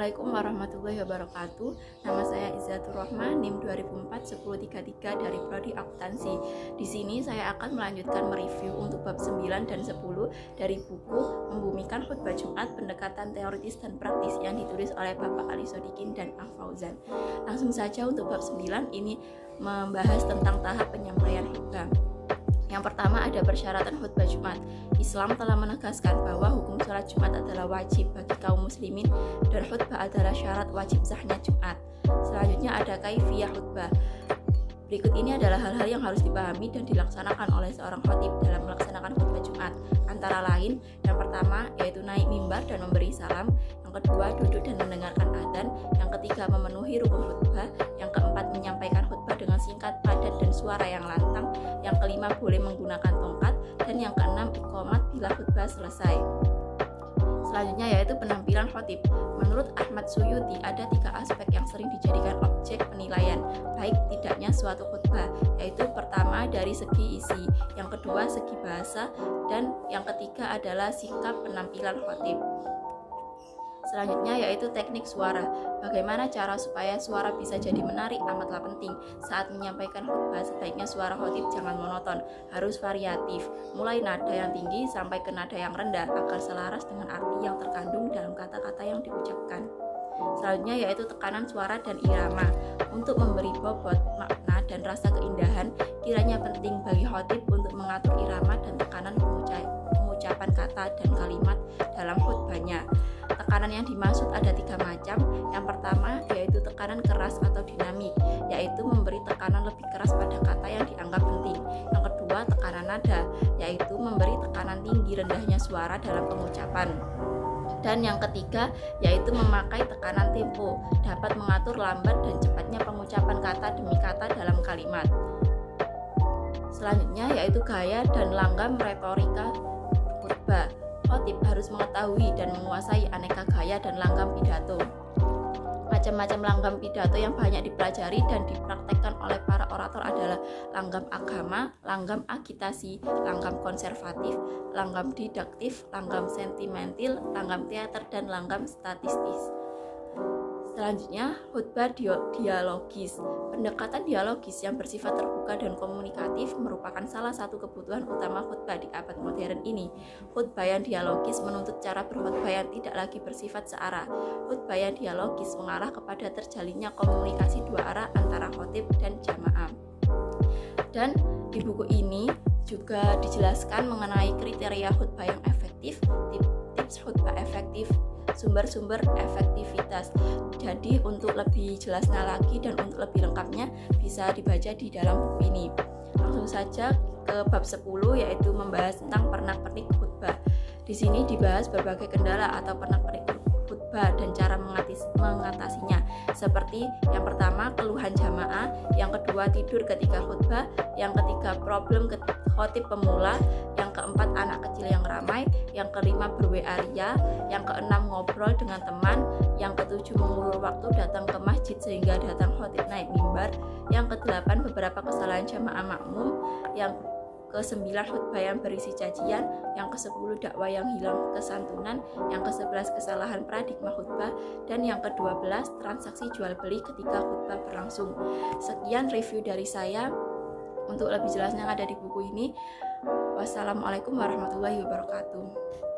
Assalamualaikum warahmatullahi wabarakatuh. Nama saya Izzatur Rahman, NIM 2004-1033 dari Prodi Akuntansi. Di sini saya akan melanjutkan mereview untuk bab 9 dan 10 dari buku Membumikan Khutbah Jumat, Pendekatan Teoritis dan Praktis yang ditulis oleh Bapak Ali Sodikin dan Al Fauzan. Langsung saja untuk bab 9 ini membahas tentang tahap penyampaian khutbah. Yang pertama ada persyaratan khutbah Jumat. Islam telah menegaskan bahwa hukum sholat Jumat adalah wajib bagi kaum muslimin dan khutbah adalah syarat wajib sahnya Jumat. Selanjutnya ada kaifiyah khutbah. Berikut ini adalah hal-hal yang harus dipahami dan dilaksanakan oleh seorang khatib dalam melaksanakan khutbah Jumat. Antara lain, yang pertama yaitu naik mimbar dan memberi salam, yang kedua duduk dan mendengarkan adzan, yang ketiga memenuhi rukun khutbah, yang keempat menyampaikan khutbah dengan singkat, padat dan suara yang lantang, yang kelima boleh menggunakan tongkat, dan yang keenam iqamat bila khutbah selesai. Selanjutnya yaitu penampilan khatib. Menurut Ahmad Suyuti ada 3 aspek yang sering dijadikan objek penilaian baik tidaknya suatu khutbah, yaitu pertama dari segi isi, yang kedua segi bahasa, dan yang ketiga adalah sikap penampilan khatib. Selanjutnya yaitu teknik suara. Bagaimana cara supaya suara bisa jadi menarik amatlah penting. Saat menyampaikan khutbah sebaiknya suara khatib jangan monoton, harus variatif, mulai nada yang tinggi sampai ke nada yang rendah agar selaras dengan arti yang terkandung dalam kata-kata yang diucapkan. Selanjutnya yaitu tekanan suara dan irama. Untuk memberi bobot, makna, dan rasa keindahan, kiranya penting bagi khatib untuk mengatur irama dan tekanan pengucapan kata dan kalimat dalam khutbahnya. Tekanan yang dimaksud ada 3 macam. Yang pertama yaitu tekanan keras atau dinamik, yaitu memberi tekanan lebih keras pada kata yang dianggap penting. Yang kedua tekanan nada, yaitu memberi tekanan tinggi rendahnya suara dalam pengucapan. Dan yang ketiga yaitu memakai tekanan tempo, dapat mengatur lambat dan cepatnya pengucapan kata demi kata dalam kalimat. Selanjutnya yaitu gaya dan langgam retorika khutbah. Khatib harus mengetahui dan menguasai aneka gaya dan langgam pidato. Macam-macam langgam pidato yang banyak dipelajari dan dipraktekkan oleh para orator adalah langgam agama, langgam agitasi, langgam konservatif, langgam didaktif, langgam sentimental, langgam teater, dan langgam statistis. Selanjutnya, khutbah dialogis. Pendekatan dialogis yang bersifat terbuka dan komunikatif merupakan salah satu kebutuhan utama khutbah di abad modern ini. Khutbah yang dialogis menuntut cara berkhutbah yang tidak lagi bersifat searah. Khutbah yang dialogis mengarah kepada terjalinnya komunikasi 2 arah antara khatib dan jamaah. Dan di buku ini juga dijelaskan mengenai kriteria khutbah yang efektif, tips khutbah efektif, sumber-sumber efektivitas. Jadi untuk lebih jelasnya lagi dan untuk lebih lengkapnya bisa dibaca di dalam buku ini. Langsung saja ke bab 10 yaitu membahas tentang pernak-pernik khutbah. Di sini dibahas berbagai kendala atau pernak-pernik khutbah dan cara mengatasinya. Seperti yang pertama keluhan jamaah, yang kedua tidur ketika khutbah, yang ketiga problem khatib pemula, yang keempat anak kecil yang ramai, yang kelima ber-WA ria, yang keenam ngobrol dengan teman, yang ketujuh mengulur waktu datang ke masjid sehingga datang khatib naik mimbar, yang kedelapan beberapa kesalahan jamaah makmum, yang ke-9 khutbah yang berisi cacian, yang ke-10 dakwah yang hilang kesantunan, yang ke-11 kesalahan paradigma khutbah, dan yang ke-12 transaksi jual beli ketika khutbah berlangsung. Sekian review dari saya. Untuk lebih jelasnya ada di buku ini. Wassalamualaikum warahmatullahi wabarakatuh.